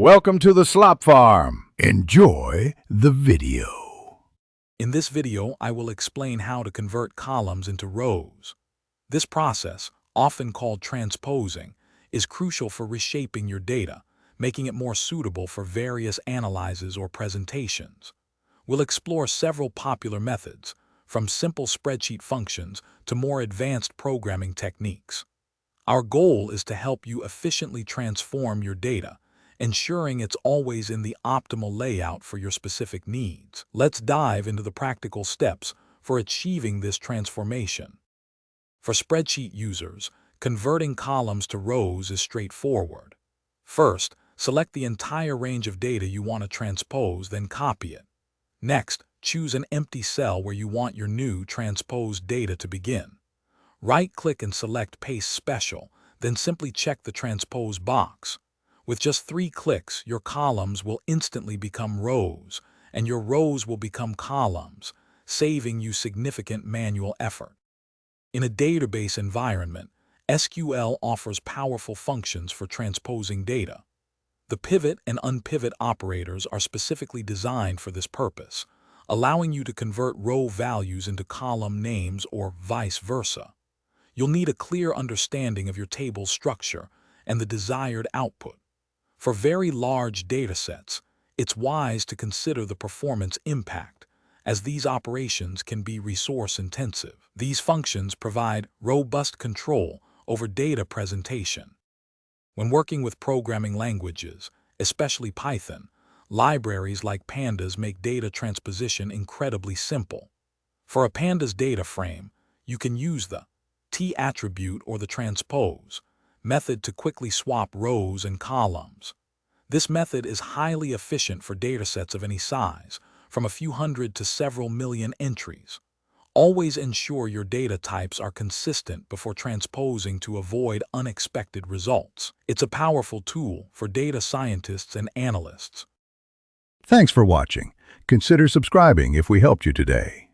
Welcome to the Slop Farm. Enjoy the video. In this video, I will explain how to convert columns into rows. This process, often called transposing, is crucial for reshaping your data, making it more suitable for various analyses or presentations. We'll explore several popular methods, from simple spreadsheet functions to more advanced programming techniques. Our goal is to help you efficiently transform your data, ensuring it's always in the optimal layout for your specific needs. Let's dive into the practical steps for achieving this transformation. For spreadsheet users, converting columns to rows is straightforward. First, select the entire range of data you want to transpose, then copy it. Next, choose an empty cell where you want your new transposed data to begin. Right-click and select Paste Special, then simply check the Transpose box. With just 3 clicks, your columns will instantly become rows, and your rows will become columns, saving you significant manual effort. In a database environment, SQL offers powerful functions for transposing data. The pivot and unpivot operators are specifically designed for this purpose, allowing you to convert row values into column names or vice versa. You'll need a clear understanding of your table's structure and the desired output. For very large datasets, it's wise to consider the performance impact, as these operations can be resource-intensive. These functions provide robust control over data presentation. When working with programming languages, especially Python, libraries like Pandas make data transposition incredibly simple. For a Pandas data frame, you can use the T-attribute or the transpose method to quickly swap rows and columns. This method is highly efficient for datasets of any size, from a few hundred to several million entries. Always ensure your data types are consistent before transposing to avoid unexpected results. It's a powerful tool for data scientists and analysts. Thanks for watching. Consider subscribing if we helped you today.